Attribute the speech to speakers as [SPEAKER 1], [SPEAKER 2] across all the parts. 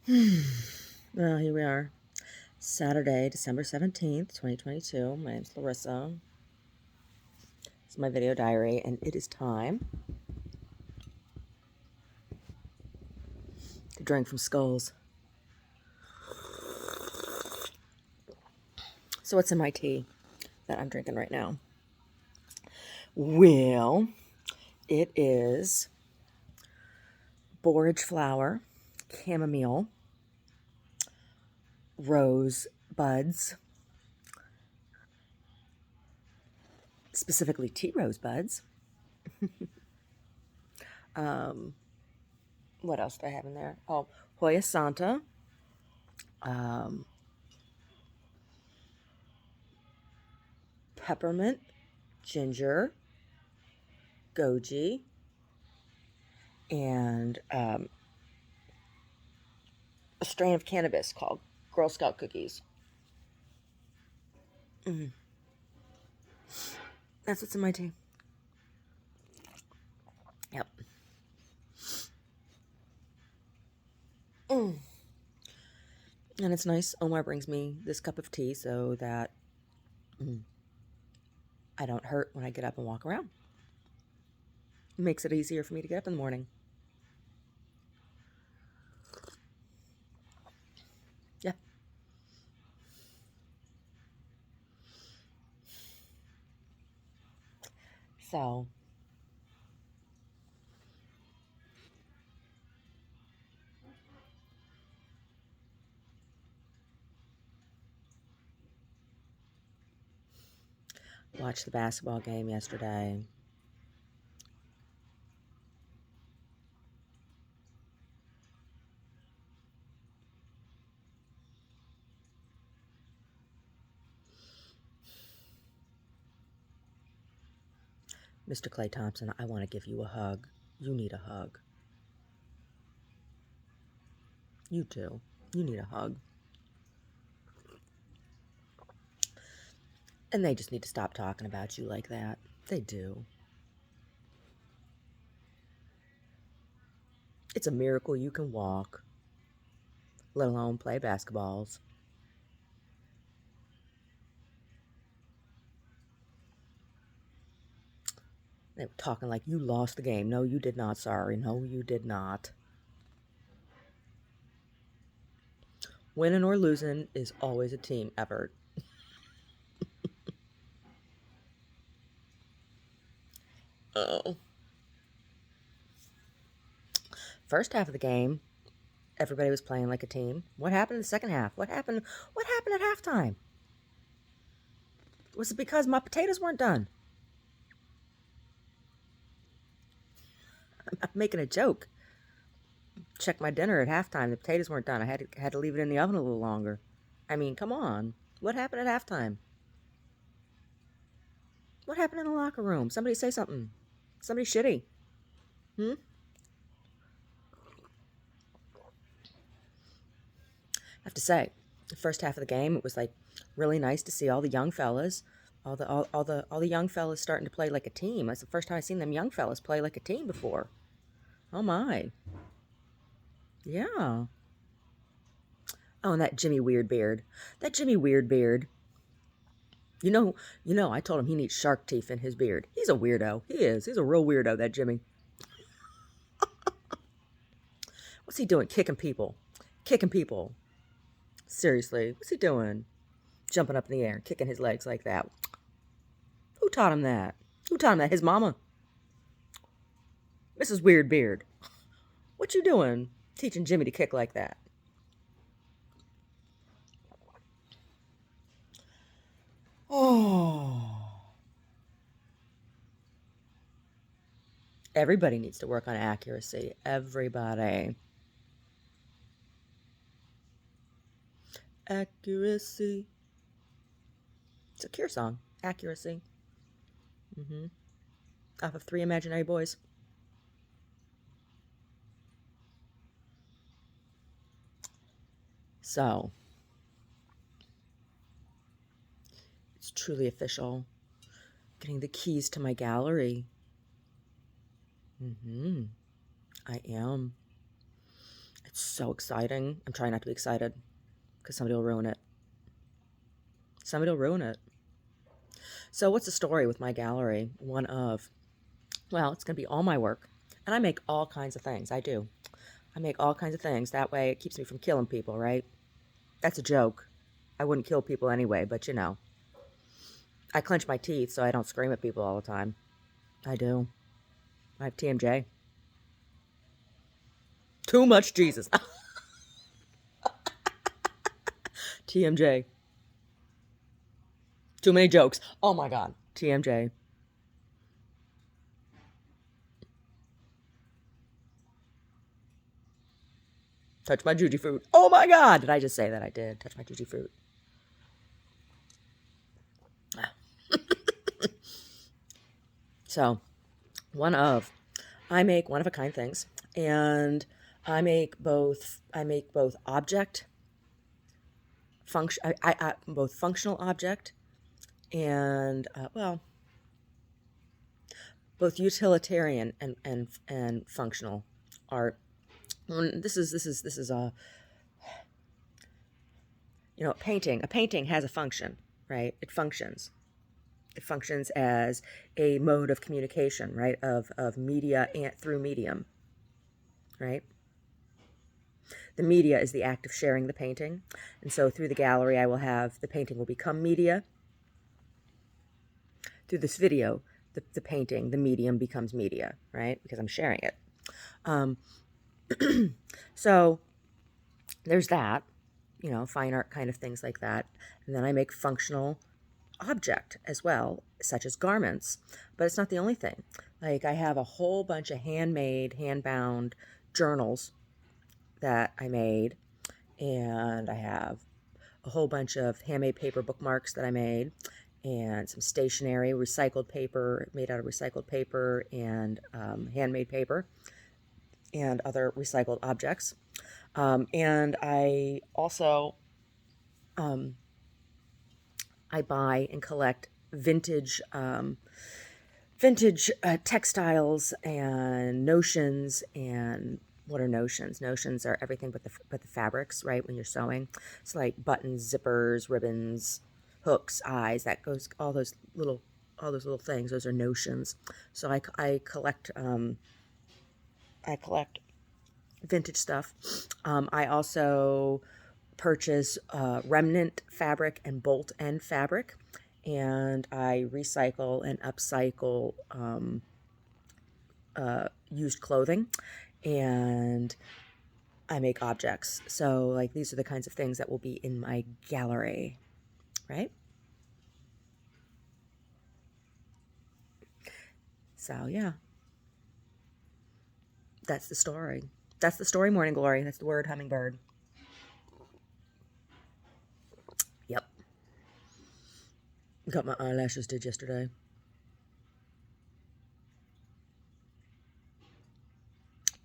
[SPEAKER 1] Well, here we are. Saturday, December 17th, 2022. My name's Larissa. It's my video diary, and it is time to drink from skulls. So what's in my tea that I'm drinking right now? Well, it is borage flower, chamomile, rose buds, specifically tea rose buds. What else do I have in there? Oh, Hoya Santa, peppermint, ginger, goji, and a strain of cannabis called Girl Scout cookies. That's what's in my tea. Yep. And it's nice. Omar brings me this cup of tea so that I don't hurt when I get up and walk around. It makes it easier for me to get up in the morning. Yeah. So, watched the basketball game yesterday. Mr. Clay Thompson, I want to give you a hug. You need a hug. You too. You need a hug. And they just need to stop talking about you like that. They do. It's a miracle you can walk, let alone play basketballs. They were talking like you lost the game. No, you did not. Sorry. No, you did not. Winning or losing is always a team effort. Oh. First half of the game, everybody was playing like a team. What happened in the second half? What happened at halftime? Was it because my potatoes weren't done? I'm making a joke. Checked my dinner at halftime. The potatoes weren't done. I had to leave it in the oven a little longer. I mean, come on. What happened at halftime? What happened in the locker room? Somebody say something. Somebody shitty. I have to say, the first half of the game, it was like really nice to see all the young fellas, all the young fellas starting to play like a team. That's the first time I've seen them young fellas play like a team before. Oh my. Yeah. Oh, and that Jimmy Weirdbeard. That Jimmy Weirdbeard. You know, I told him he needs shark teeth in his beard. He's a weirdo. He is. He's a real weirdo, that Jimmy. What's he doing? Kicking people. Kicking people. Seriously. What's he doing? Jumping up in the air, kicking his legs like that. Who taught him that? Who taught him that? His mama. Mrs. Weirdbeard. What you doing teaching Jimmy to kick like that? Oh. Everybody needs to work on accuracy. Everybody. Accuracy. It's a Cure song. Accuracy. Off of Three Imaginary Boys. So, it's truly official. Getting the keys to my gallery. I am. It's so exciting. I'm trying not to be excited because somebody will ruin it. Somebody will ruin it. So what's the story with my gallery? One of, well, it's going to be all my work. And I make all kinds of things. I do. I make all kinds of things. That way it keeps me from killing people, right? That's a joke. I wouldn't kill people anyway, but you know. I clench my teeth so I don't scream at people all the time. I do. I have TMJ. Too much Jesus. TMJ. Too many jokes. Oh my God. TMJ. Touch my juji fruit. Oh my God. Did I just say that? I did. Touch my juji fruit. So, I make one of a kind things, and I make both object, both functional object and, well, both utilitarian and functional art. This is a, you know, a painting has a function, right? It functions. It functions as a mode of communication, right? Of media and through medium, right? The media is the act of sharing the painting. And so through the gallery, I will have, the painting will become media. Through this video, the painting, the medium becomes media, right? Because I'm sharing it. So there's that, you know, fine art kind of things like that. And then I make functional object as well, such as garments. But it's not the only thing. Like, I have a whole bunch of handmade, hand-bound journals that I made, and I have a whole bunch of handmade paper bookmarks that I made, and some stationery, recycled paper, made out of recycled paper, and handmade paper, and other recycled objects. And I also I buy and collect vintage textiles and notions. And what are notions? Notions are everything but the fabrics, right? When you're sewing, it's like buttons, zippers, ribbons, hooks, eyes. That goes all those little things. Those are notions. So I collect vintage stuff. I also purchase remnant fabric and bolt end fabric, and I recycle and upcycle used clothing, and I make objects. So, like, these are the kinds of things that will be in my gallery, right? So, yeah. That's the story. That's the story, Morning Glory. That's the word, hummingbird. Yep. Got my eyelashes did yesterday.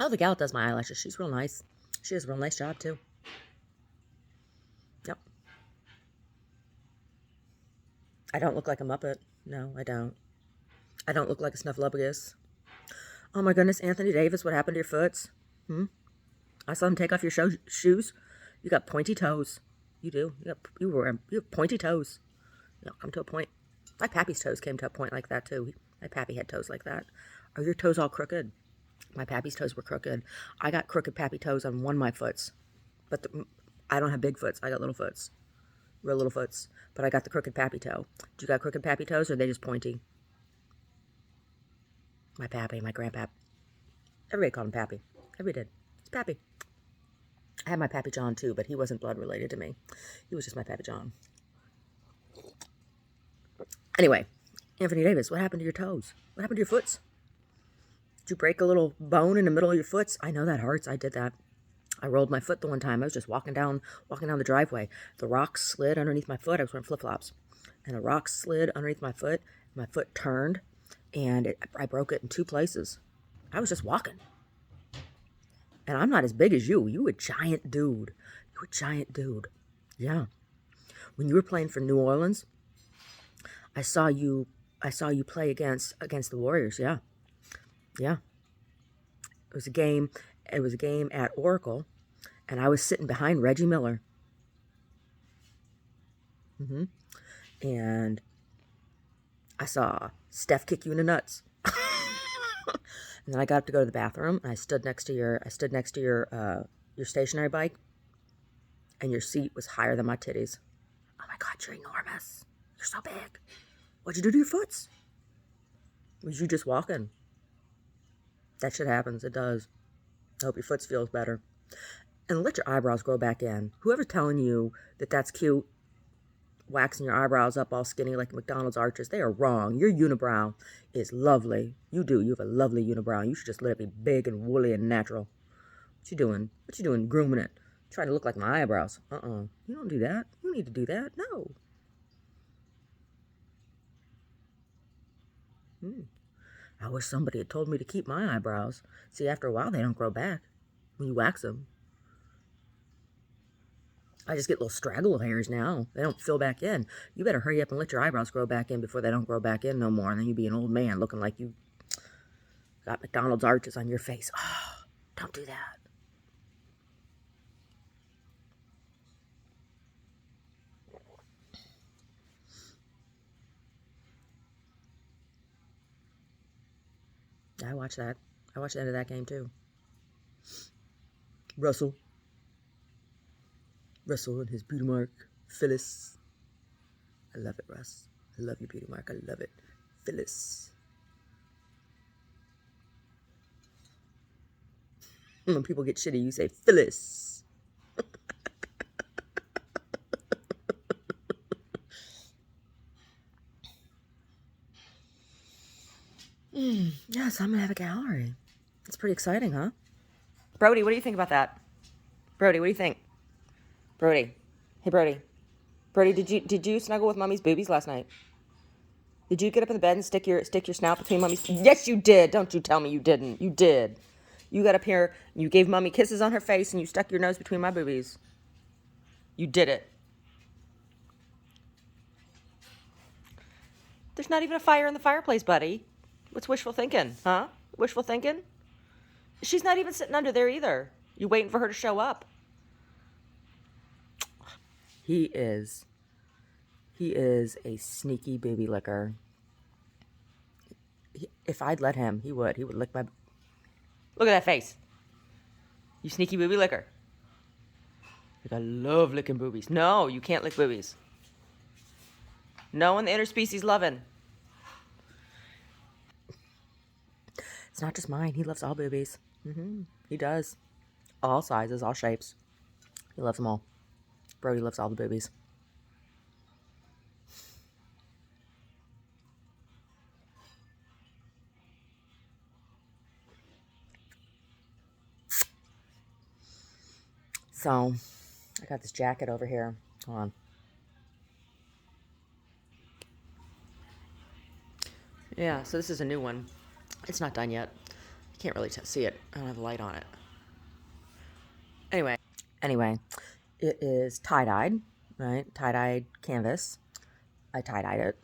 [SPEAKER 1] Oh, the gal that does my eyelashes, she's real nice. She does a real nice job, too. Yep. I don't look like a Muppet. No, I don't. I don't look like a Snuffleupagus. Oh my goodness, Anthony Davis, what happened to your foots? I saw him take off your shoes. You got pointy toes. You do. You have pointy toes. You know, come to a point. My pappy's toes came to a point like that too. My pappy had toes like that. Are your toes all crooked? My pappy's toes were crooked. I got crooked pappy toes on one of my foots, but I don't have big foots. I got little foots, real little foots. But I got the crooked pappy toe. Do you got crooked pappy toes, or are they just pointy? My pappy, my grandpap. Everybody called him Pappy. Everybody did. It's Pappy. I had my Pappy John too, but he wasn't blood related to me. He was just my Pappy John. Anyway, Anthony Davis, what happened to your toes? What happened to your foots? Did you break a little bone in the middle of your foots? I know that hurts. I did that. I rolled my foot the one time. I was just walking down the driveway. The rocks slid underneath my foot. I was wearing flip-flops. And the rocks slid underneath my foot. My foot turned, and I broke it in two places. I was just walking. And I'm not as big as you. You a giant dude. You a giant dude. Yeah. When you were playing for New Orleans, I saw you play against the Warriors. Yeah. Yeah. It was a game at Oracle, And I was sitting behind Reggie Miller. And I saw Steph kick you in the nuts. And then I got up to go to the bathroom, and I stood next to your stationary bike, and your seat was higher than my titties. Oh my God, you're enormous. You're so big. What'd you do to your foots? Was you just walking? That shit happens. It does. I hope your foot feels better. And let your eyebrows grow back in. Whoever's telling you that that's cute, waxing your eyebrows up all skinny like McDonald's arches, they are wrong. Your unibrow is lovely. You do. You have a lovely unibrow. You should just let it be big and woolly and natural. What you doing? What you doing grooming it? Trying to look like my eyebrows. You don't do that. You don't need to do that. No. I wish somebody had told me to keep my eyebrows. See, after a while, they don't grow back when you wax them. I just get little straggle hairs now. They don't fill back in. You better hurry up and let your eyebrows grow back in before they don't grow back in no more. And then you be an old man looking like you got McDonald's arches on your face. Oh, don't do that. I watched that. I watched the end of that game too. Russell and his beauty mark. Phyllis. I love it, Russ. I love your beauty mark. I love it. Phyllis. When people get shitty, you say Phyllis. Yes, I'm going to have a gallery. It's pretty exciting, huh? Brody, what do you think about that? Brody, what do you think? Brody. Hey, Brody. Brody, did you snuggle with Mommy's boobies last night? Did you get up in the bed and stick your snout between Mommy's? Yes, you did. Don't you tell me you didn't. You did. You got up here, you gave Mommy kisses on her face, and you stuck your nose between my boobies. You did it. There's not even a fire in the fireplace, buddy. What's wishful thinking, huh? Wishful thinking? She's not even sitting under there either. You waiting for her to show up. He is a sneaky booby licker. If I'd let him, he would. He would lick my... Look at that face. You sneaky booby licker. Like, I love licking boobies. No, you can't lick boobies. No one in the interspecies loving. It's not just mine. He loves all boobies. He does. All sizes, all shapes. He loves them all. Brody loves all the boobies. So, I got this jacket over here. Hold on. Yeah, so this is a new one. It's not done yet. You can't really see it. I don't have a light on it. Anyway, it is tie-dyed, right? Tie-dyed canvas. I tie-dyed it.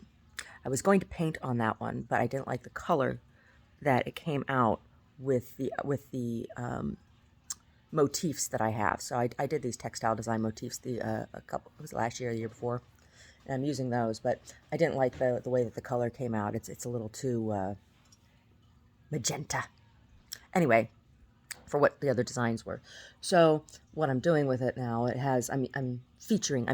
[SPEAKER 1] I was going to paint on that one, but I didn't like the color that it came out with the motifs that I have. So I did these textile design motifs it was last year or the year before, and I'm using those, but I didn't like the way that the color came out. It's a little too magenta. Anyway, for what the other designs were. So what I'm doing with it now, it has, I'm featuring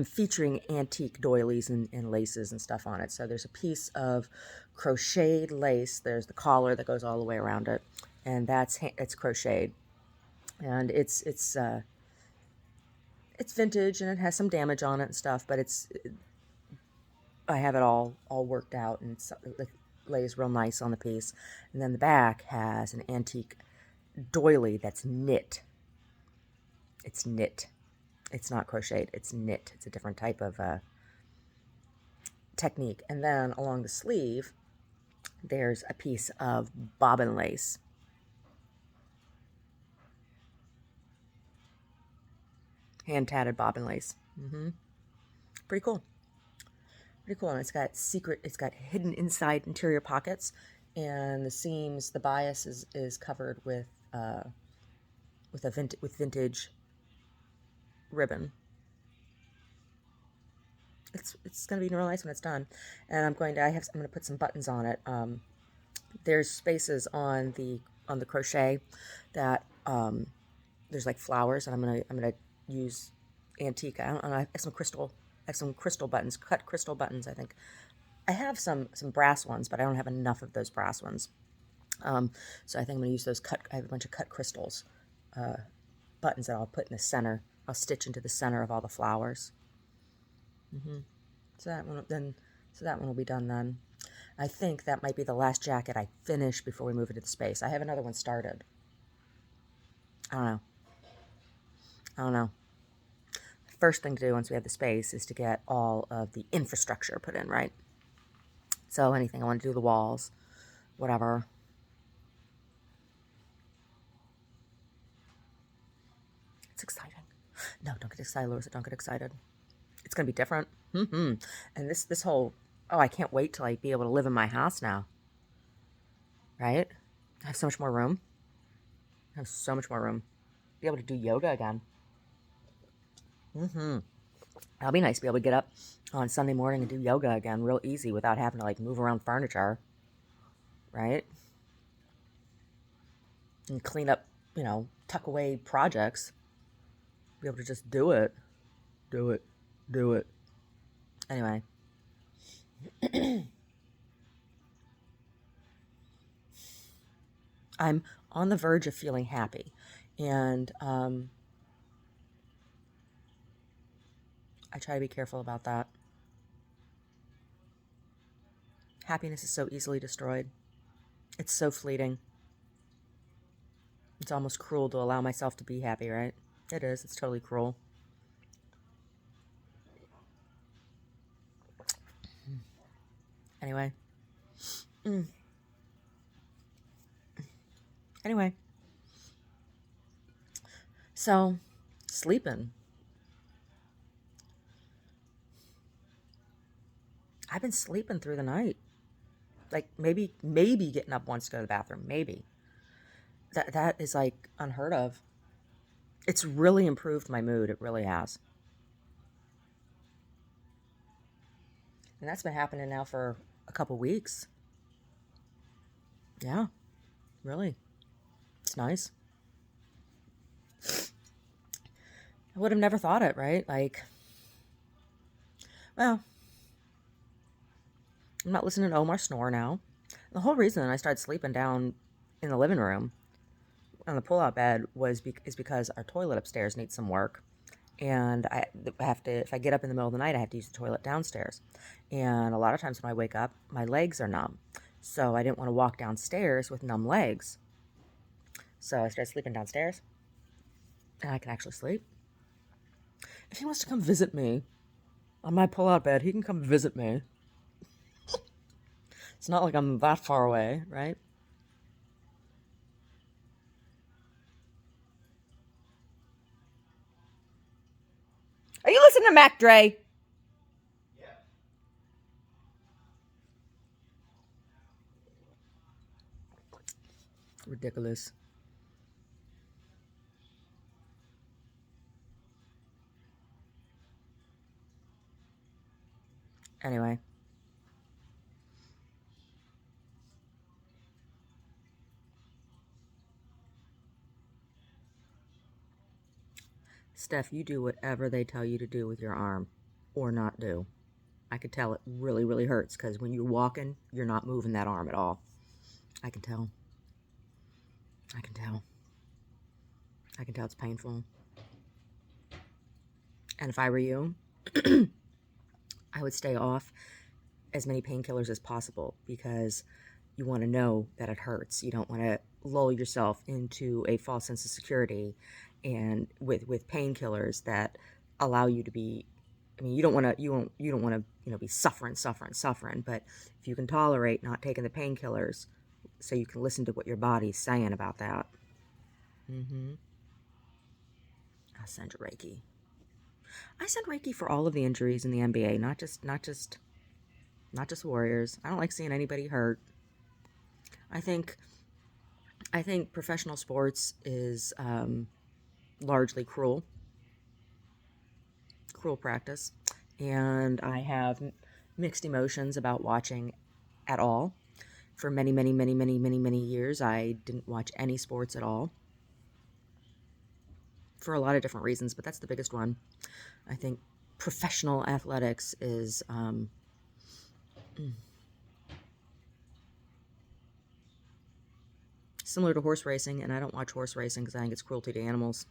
[SPEAKER 1] antique doilies and laces and stuff on it. So there's a piece of crocheted lace. There's the collar that goes all the way around it, and it's crocheted, and it's vintage and it has some damage on it and stuff, but I have it all worked out, and it lays real nice on the piece. And then the back has an antique doily that's knit. It's knit. It's not crocheted. It's knit. It's a different type of technique. And then along the sleeve, there's a piece of bobbin lace. Hand-tatted bobbin lace. Pretty cool. Pretty cool. And it's got hidden inside interior pockets, and the seams, the bias is covered with vintage ribbon. It's gonna be real nice when it's done, and I'm gonna put some buttons on it. There's spaces on the crochet that there's like flowers, and I'm gonna use antique. I don't know. I have some crystal buttons, cut crystal buttons. I think I have some brass ones, but I don't have enough of those brass ones. So I think I'm gonna use those cut. I have a bunch of cut crystals buttons that I'll put in the center. I'll stitch into the center of all the flowers. So that one will be done then. I think that might be the last jacket I finish before we move into the space. I have another one started. I don't know. I don't know. First thing to do once we have the space is to get all of the infrastructure put in, right? So anything I want to do, the walls, whatever. It's exciting. No, don't get excited, Larissa. Don't get excited. It's gonna be different. And this whole, oh, I can't wait till I be able to live in my house now. Right? I have so much more room. I have so much more room. Be able to do yoga again. That'll be nice to be able to get up on Sunday morning and do yoga again real easy without having to like move around furniture. Right? And clean up, tuck away projects. Be able to just do it. Do it. Do it. Anyway. I'm on the verge of feeling happy. And I try to be careful about that. Happiness is so easily destroyed. It's so fleeting. It's almost cruel to allow myself to be happy, right? It is. It's totally cruel. Anyway. Anyway. So, sleeping. I've been sleeping through the night. Like maybe getting up once to go to the bathroom. Maybe. That is like unheard of. It's really improved my mood. It really has. And that's been happening now for a couple weeks. Yeah, really. It's nice. I would have never thought it, right? Like, well, I'm not listening to Omar snore now. The whole reason I started sleeping down in the living room on the pull-out bed is because our toilet upstairs needs some work. And I have to, if I get up in the middle of the night, I have to use the toilet downstairs. And a lot of times when I wake up, my legs are numb. So I didn't want to walk downstairs with numb legs. So I started sleeping downstairs. And I can actually sleep. If he wants to come visit me on my pull-out bed, he can come visit me. It's not like I'm that far away, right? Are you listening to Mac Dre? Yeah. Ridiculous. Anyway. Steph, you do whatever they tell you to do with your arm or not do. I could tell it really, really hurts because when you're walking, you're not moving that arm at all. I can tell. I can tell. I can tell it's painful. And if I were you, I would stay off as many painkillers as possible because you want to know that it hurts. You don't want to lull yourself into a false sense of security and with painkillers that allow you to be, I mean, you don't want to be suffering, but if you can tolerate not taking the painkillers so you can listen to what your body's saying about that. I'll send you Reiki. I send Reiki for all of the injuries in the NBA, not just Warriors. I don't like seeing anybody hurt. I think professional sports is largely cruel. cruel practice, and I have mixed emotions about watching at all. For many, many, many, many, many, many years, I didn't watch any sports at all for a lot of different reasons, but that's the biggest one. I think professional athletics is similar to horse racing, and I don't watch horse racing because I think it's cruelty to animals.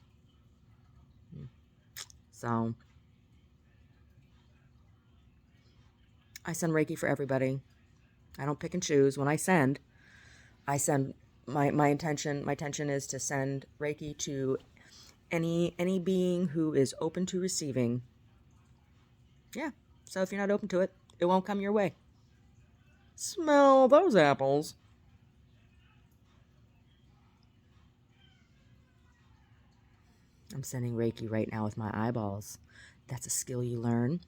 [SPEAKER 1] So I send Reiki for everybody. I don't pick and choose. When I send my intention is to send Reiki to any being who is open to receiving. Yeah. So if you're not open to it, it won't come your way. Smell those apples. I'm sending Reiki right now with my eyeballs. That's a skill you learn.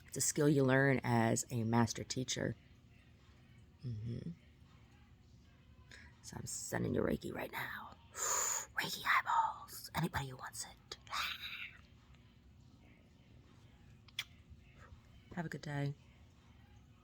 [SPEAKER 1] It's a skill you learn as a master teacher. So I'm sending you Reiki right now. Reiki eyeballs. Anybody who wants it. Have a good day.